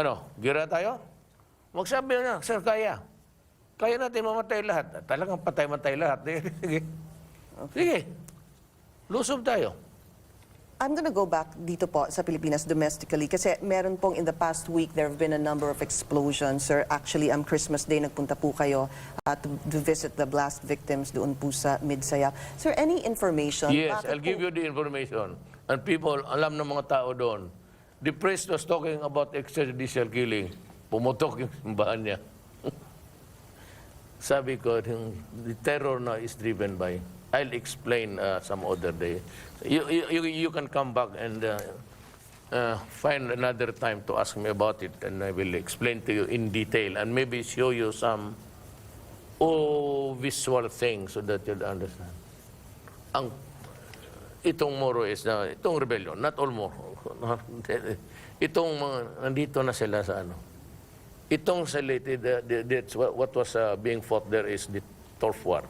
Ano, gira tayo? Magsabi na, sir, kaya. Kaya natin mamatay lahat. Talagang patay-matay lahat. Sige. Sige. Lusob tayo. I'm gonna go back dito po sa Pilipinas domestically kasi meron pong in the past week there have been a number of explosions. Sir, actually, Christmas Day nagpunta po kayo to visit the blast victims doon po sa Midsayap. Sir, any information? Yes, I'll give you the information. And people, alam ng mga tao doon. The priest was talking about extrajudicial killing. Pumutok yung simbahan niya. Sabi ko, the terror na is driven by. I'll explain some other day. You can come back and find another time to ask me about it, and I will explain to you in detail and maybe show you some visual things so that you'll understand. Itong Moro is itong rebellion, not all Moro. Itong mga nandito na sila sa ano. Itong that's what was being fought there is the turf war.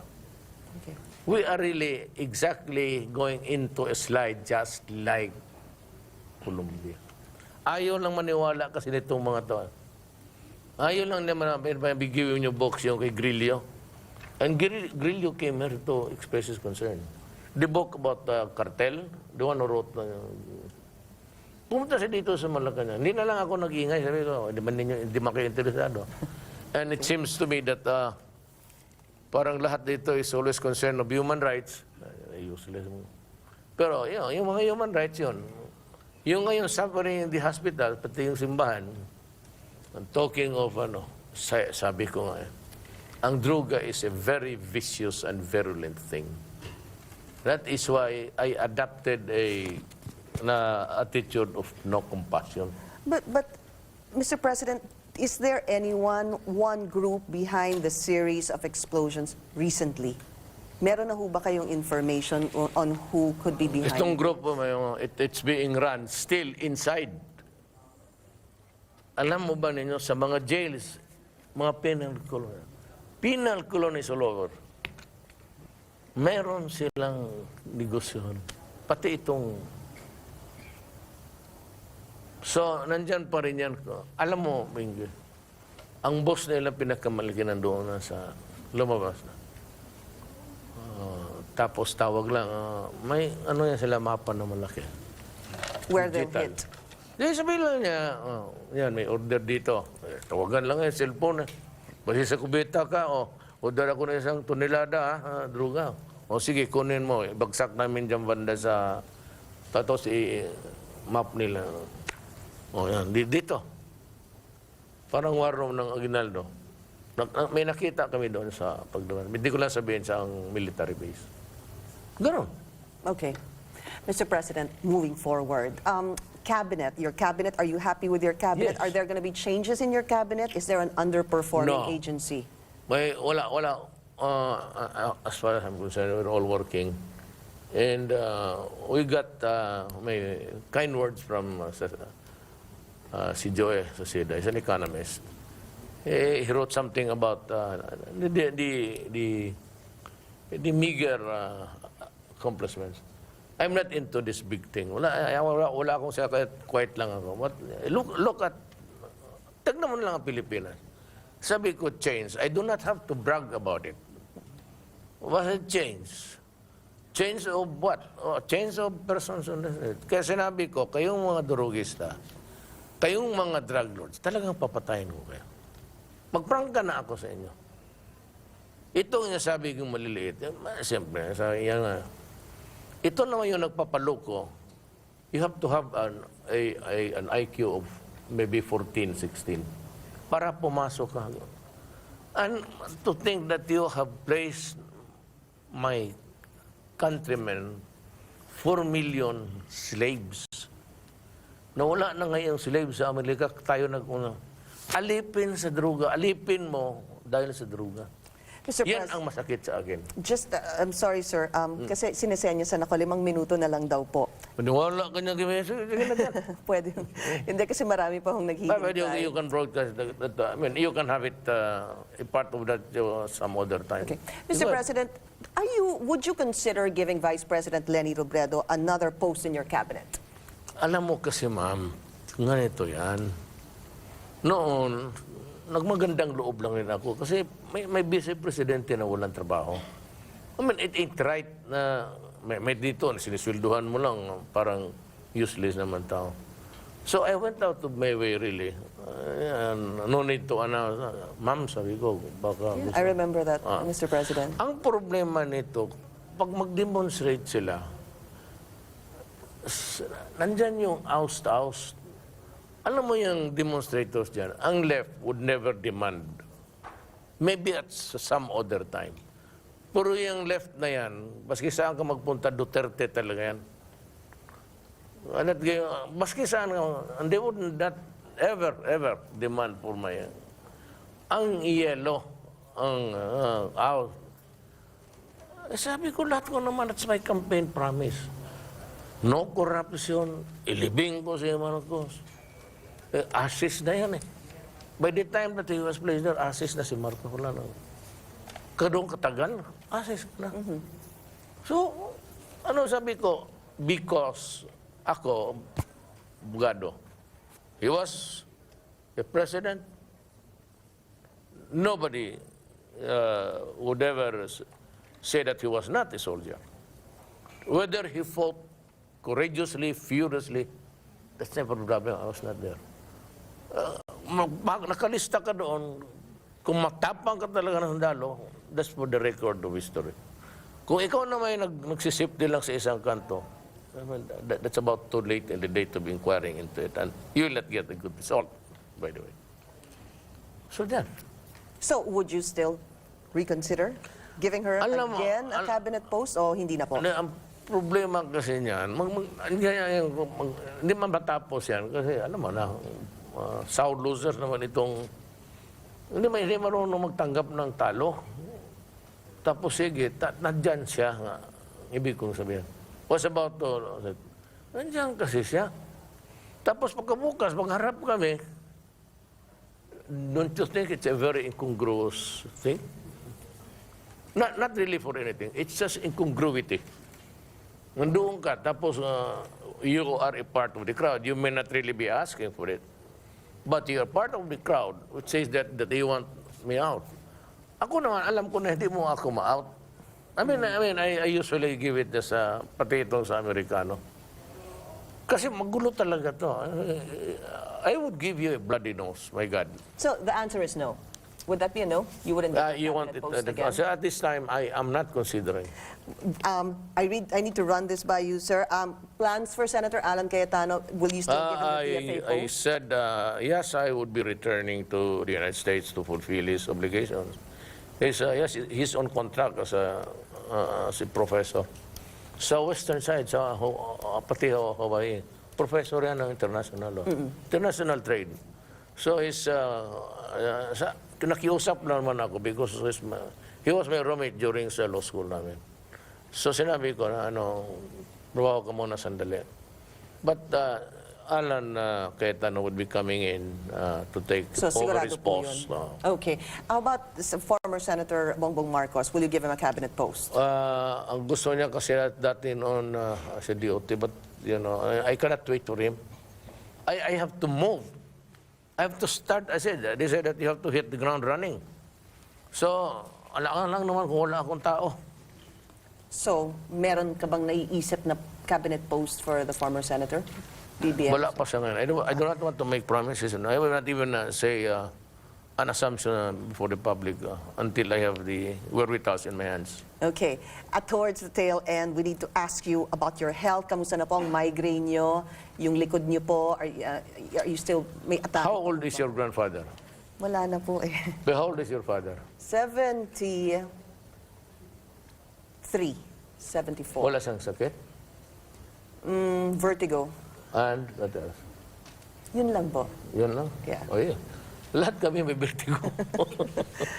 Okay. We are really exactly going into a slide just like Colombia. Ayaw lang maniwala kasi nitong mga to. Ayaw lang naman bigyan yung box yung kay Grillo. And Grillo came here to express his concern. The book about cartel, the one who wrote, pumunta siya dito sa Malacanang. Hindi na lang ako nag-ingay. Sabi ko, hindi man kayo interesado. And it seems to me that parang lahat dito is always concerned of human rights. Useless. Pero yung mga human rights yun. Yung ngayon suffering in the hospital, pati yung simbahan, I'm talking of sabi ko nga, ang droga is a very vicious and virulent thing. That is why I adopted a attitude of no compassion. But Mr. President, is there one group behind the series of explosions recently? Meron na ho ba kayong information on who could be behind? Itong group, it's being run still inside. Alam mo ba ninyo, sa mga jails, mga penal colonies all over, meron silang negosyon. Pati itong... So, nandyan pa rin yan. Alam mo, Mingge, ang boss nila pinakamalaki nandoon na sa lumabas na. Tapos tawag lang, may ano yan sila mapa na malaki. Where they'll hit? Di sabihin lang niya, yan, may order dito. Tawagan lang yung cellphone. Basi sa kubeta ka, order ako na isang tonelada, droga. O sige, kunin mo. Bagsak namin dyan banda sa, tapos map nila. O yan, dito. Parang war room ng Aguinaldo. May nakita kami doon sa pagduman. Hindi ko lang sabihin sa ang military base. Ganon. Okay. Mr. President, moving forward, cabinet, your cabinet, are you happy with your cabinet? Yes. Are there going to be changes in your cabinet? Is there an underperforming agency? Wala. As far as I'm concerned, we're all working. And we got may kind words from si Joe Socieda. He's an economist. He wrote something about the meager accomplishments. I'm not into this big thing. Wala akong siya, quiet lang ako. But look at, tignan mo lang ang Pilipinas. Sabi ko, change. I do not have to brag about it. What's it change? Change of what? Change of persons on the street. Kaya sinabi ko, kayong mga drugista, kayong mga drug lords, talagang papatayin ko kayo. Magprangka na ako sa inyo. Ito ang sabi kong maliliit. Siyempre, sabi yan nga. Ito naman yung nagpapaloko. You have to have an IQ of maybe 14, 16 para pumasok ka. And to think that you have placed my countrymen 4 million slaves. Nawala na ngayon slaves sa Amerika, tayo nag-una. Alipin sa droga, alipin mo dahil sa droga. Mr. Yan ang masakit sa akin. Just, I'm sorry, sir, kasi sinesenya sa nako 5 minuto na lang daw po. Paniwala ka niya, Pwede. Hindi kasi marami pa hong naghihintay. You can broadcast that. I mean, you can have it a part of that some other time. Okay. Mr. President, would you consider giving Vice President Leni Robredo another post in your cabinet? Alam mo kasi, ma'am, ganito yan. noon, nagmagandang loob lang rin ako kasi may vice presidente na walang trabaho. I mean, it ain't right na may dito, siniswelduhan mo lang, parang useless naman tao. So I went out of my way really. No need to announce. Ma'am, sabi ko, baka gusto. I remember that, Mr. President. Ang problema nito, pag mag-demonstrate sila, nandyan yung oust-oust. Alam mo yung demonstrators dyan, ang left would never demand. Maybe at some other time. Pero yung left na yan, baski saan ka magpunta, Duterte talaga yan. Baski saan ka, and they would not ever demand for my... Ang yellow, ang out. Sabi ko, lahat ko naman, that's my campaign promise. No corruption, ilibing ko si Marcos. Assist na yan eh. By the time that he was placed there, assist na si Marcos. Wala na. Kadong katagal, assist na. So, ano sabi ko? Because ako, bugado. He was a president. Nobody would ever say that he was not a soldier. Whether he fought courageously, furiously, that's never the problem. I was not there. Nakalista ka doon, kung matapang ka talaga ng sundalo, that's for the record of history. Kung ikaw na may nagsisipti lang sa isang kanto, I mean, that's about too late in the day to be inquiring into it, and you will not get a good result, by the way. So then. So, would you still reconsider giving her again a cabinet post o hindi na po? Ang problema kasi niyan, hindi man matapos yan, kasi alam mo na, sour losers naman itong, hindi marunong magtanggap ng talo. Tapos sige, nandyan siya, ibig kong sabihin. What's about to, nandyan kasi siya. Tapos pagkabukas, magharap kami, don't you think it's a very incongruous thing? Not really for anything, it's just incongruity. Nandoon ka, tapos you are a part of the crowd, you may not really be asking for it. But you're part of the crowd which says that they want me out. Ako naman, alam ko na hindi mo ako ma-out. I usually give it as a potato sa Amerikano. Kasi magulo talaga to. I would give you a bloody nose, my God. So, the answer is no. Would that be a no? You wouldn't get You want it, post again? so at this time, I am not considering. I need to run this by you, sir. Plans for Senator Alan Cayetano, will you still give him the DFA I post? said, yes, I would be returning to the United States to fulfill his obligations. Yes, he's on contract as a professor. Sa western side, pati Hawaii, professor yan ng international law. International trade. So nakiusap naman ako because he was my roommate during sa law school namin. So sinabi ko na trabaho ka muna sandali. But Alan Cayetano would be coming in to take over his post. Okay. How about former Senator Bongbong Marcos? Will you give him a cabinet post? Ang gusto niya kasi dati noon sa DOT, but I cannot wait for him. I have to move. I have to start, they said that you have to hit the ground running. So, alangan lang naman kung wala akong tao. So, meron ka bang naiisip na cabinet post for the former senator? BBM? Wala pa siya ngayon. I do not want to make promises. I will not even say an assumption before the public until I have the wherewithals in my hands. Okay. At towards the tail end, we need to ask you about your health. Kamusta na po ang migraine nyo? Yung likod nyo po? Are you still may attack? How old is your grandfather? Wala na po eh. How old is your father? 73. 74. Wala siyang sakit? Vertigo. And what else? Yun lang po. Yun lang? Yeah. Oh, yeah. Lahat kami may vertigo.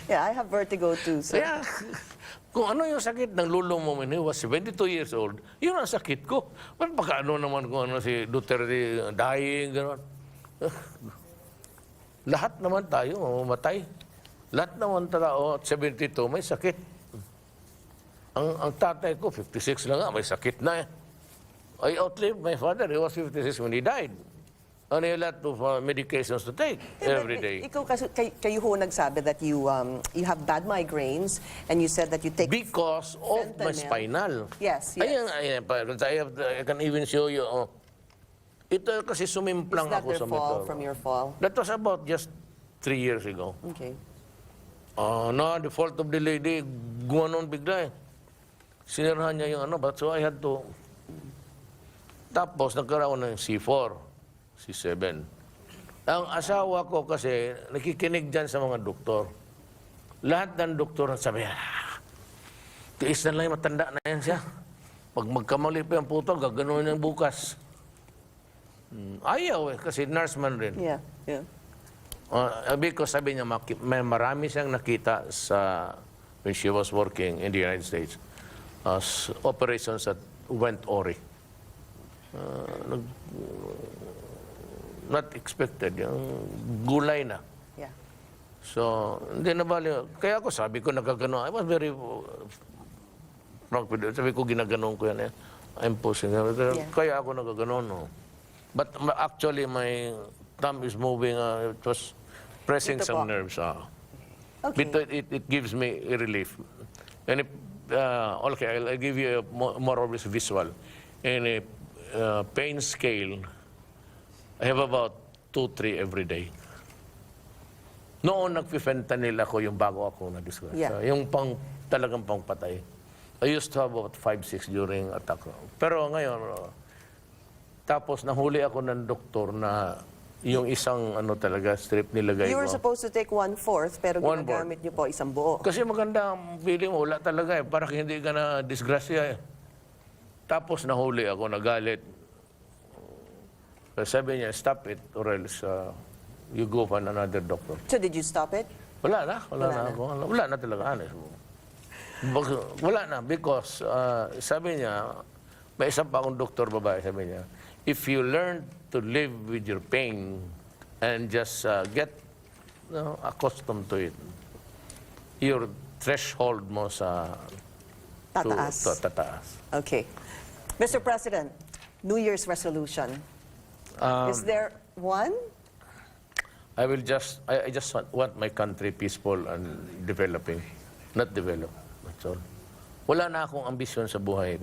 Yeah, I have vertigo too. So. Kaya, kung ano yung sakit ng lulo mo when he was 72 years old, yun ang sakit ko. Ba't baka ano naman kung ano si Duterte dying, gano'n. Lahat naman tayo mamamatay. Lahat naman tao at 72 may sakit. Ang tatay ko, 56 lang nga, may sakit na eh. I outlived my father. He was 56 when he died. And a lot of medications to take every day. Ikaw, kayo ho nagsabi that you have bad migraines and you said that you take... Because of my fentanyl. spinal. Yes, yes. Ayan, I can even show you. Oh. Ito kasi sumimplang Is that ako their sa fall motor. from your fall? That was about just 3 years ago. Okay. No, the fault of the lady, gumanon bigla eh. Sinirahan niya yung but so I had to... Tapos nagkaroon ng C4. C7. Ang asawa ko kasi, nakikinig dyan sa mga doktor. Lahat ng doktor sabi, tiis na lang yung matanda na yan siya. Pag magkamali pa yung puto, gaganoon yung bukas. Ayaw eh, kasi nurse man rin. Yeah, yeah. Because sabi niya, may marami siyang nakita sa, when she was working in the United States, operations that went awry. Not expected, yung gulay na. Yeah. So, hindi na bali. Kaya ako sabi ko nagkaganon. I was very frank with it. Sabi ko ginaganon ko yan. I'm pushing. Yeah. Kaya ako nagkaganon. No. But actually, my thumb is moving. It was pressing Ito some po. nerves. Okay. But it gives me a relief. And okay, I'll give you a more or less visual. In a pain scale, I have about 2-3 every day. Noon nagpi-fentanyl ako yung bago ako na-discuss. Yeah. Yung talagang pangpatay. I used to have about 5-6 during attack. Pero ngayon, tapos nahuli ako ng doktor na yung isang talaga strip nilagay You were ko. supposed to take 1/4, pero 1/4. ginagamit niyo po isang buo. Kasi maganda ang feeling mo, wala talaga eh. Para hindi ka na disgrasya eh. Tapos nahuli ako, nagalit. Sabi niya, stop it or else you go find another doctor. So did you stop it? Wala na ako. Wala na talaga, honest. Wala na because sabi niya, may isa pa akong doktor babae, sabi niya, if you learn to live with your pain and just get accustomed to it, your threshold mo sa Tataas. tataas. Okay. Mr. President, New Year's resolution. Is there one? I just want my country peaceful and developing, not develop. That's all. Wala na akong ambisyon sa buhay.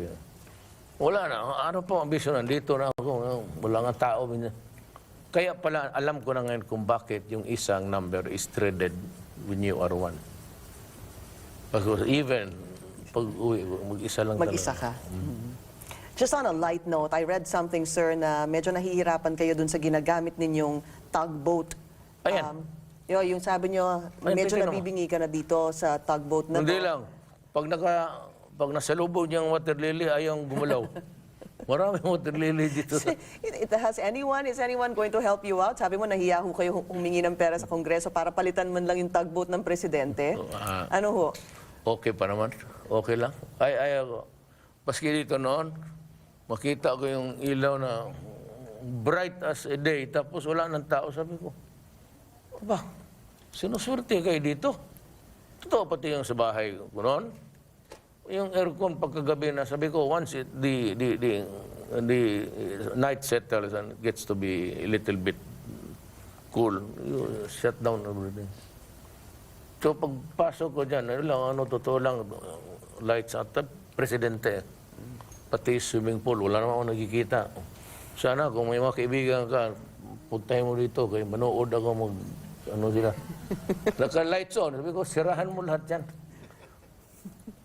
Wala na. Ano po ambisyon? Nandito na ako. Wala nga tao. Kaya pala, alam ko na ngayon kung bakit yung isang number is threaded when you are one. Because even pag uwi, mag-isa lang Mag-isa ka. Just on a light note, I read something, sir, na medyo nahihirapan kayo dun sa ginagamit ninyong tugboat. Ayan. Yung sabi nyo, Ay, medyo tingnan mo. nabibingi ka na dito sa tugboat na Hindi to. lang. Pag nasalubog niyang water lily, ayaw gumalaw. Maraming water lily dito. Is anyone going to help you out? Sabi mo, nahiya ho kayo humingi ng pera sa Kongreso para palitan man lang yung tugboat ng presidente. Ano ho? Okay pa naman. Okay lang. Paski dito noon, makita ko yung ilaw na bright as a day, tapos wala ng tao. Sabi ko, aba, sinuswerte kayo dito. Totoo pati yung sa bahay ko noon. Yung aircon pagkagabi na, sabi ko, once the night settles and gets to be a little bit cool, you shut down everything. So pagpasok ko dyan, totoo lang, lights at presidente. Pati swimming pool, wala naman ako nakikita. Sana kung may mga kaibigan ka, puntahin mo dito, kaya manood ako sila. Naka-lights on, sabi ko, sirahan mo lahat yan.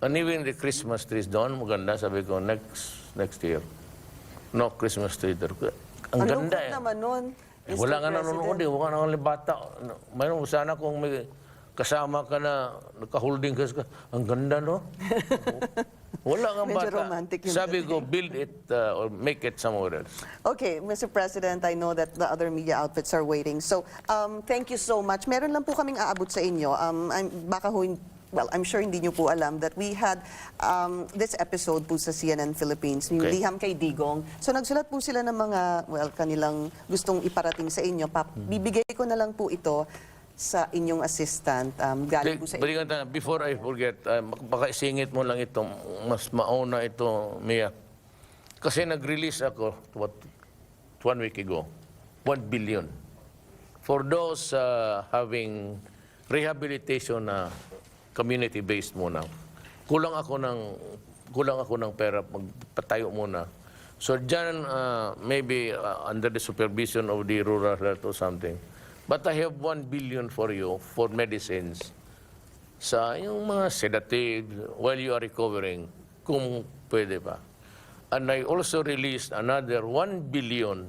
And even the Christmas trees doon, maganda, sabi ko, next year. No Christmas tree there. Ang ganda eh. naman nun, Wala nga nanonood eh, wala nga bata. Mayroon sana kung may kasama ka na, naka-holding ka, ang ganda no? Wala nga Medyo bata. romantic yung Sabi ko, build it or make it somewhere else. Okay, Mr. President, I know that the other media outfits are waiting. So, thank you so much. Meron lang po kaming aabot sa inyo. I'm sure hindi nyo po alam that we had this episode po sa CNN Philippines, yung Okay. Liham kay Digong. So, nagsulat po sila ng mga, kanilang gustong iparating sa inyo. Bibigay ko na lang po ito sa inyong assistant. Galing po sa inyo. Balikan tayo, before I forget, baka isingit mo lang ito, mas mauna ito, Mia. Kasi nag-release ako, 1 week ago, 1 billion. For those having rehabilitation na community-based muna, kulang ako ng pera, magpatayo muna. So dyan, maybe under the supervision of the rural health or something. But I have 1 billion for you for medicines sa yung mga sedative while you are recovering, kung pwede pa. And I also released another 1 billion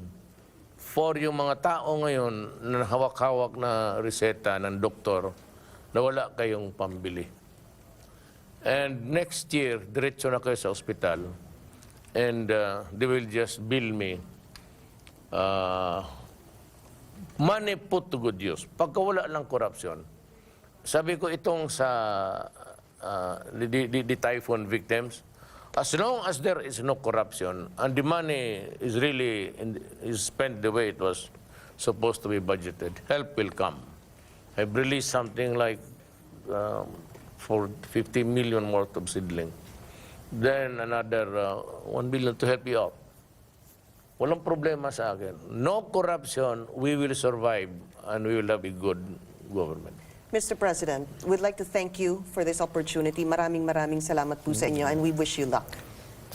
for yung mga tao ngayon na hawak-hawak na reseta ng doktor na wala kayong pambili. And next year, diretso na kayo sa ospital and they will just bill me money put to good use. Pagka wala lang corruption. Sabi ko itong sa the typhoon victims, as long as there is no corruption and the money is really is spent the way it was supposed to be budgeted, help will come. I've released something like for 50 million worth of seedling. Then another 1 billion to help you out. Walang problema sa akin. No corruption, we will survive and we will have a good government. Mr. President, we'd like to thank you for this opportunity. Maraming salamat po sa inyo and we wish you luck.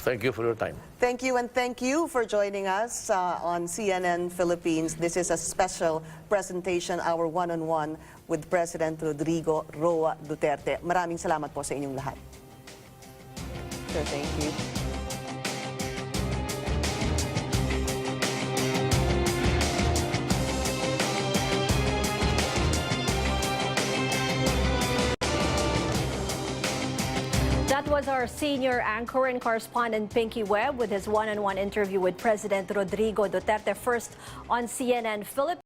Thank you for your time. Thank you, and thank you for joining us on CNN Philippines. This is a special presentation, our one-on-one with President Rodrigo Roa Duterte. Maraming salamat po sa inyong lahat. Sir, thank you. That was our senior anchor and correspondent Pinky Webb with his one-on-one interview with President Rodrigo Duterte, first on CNN Philippines.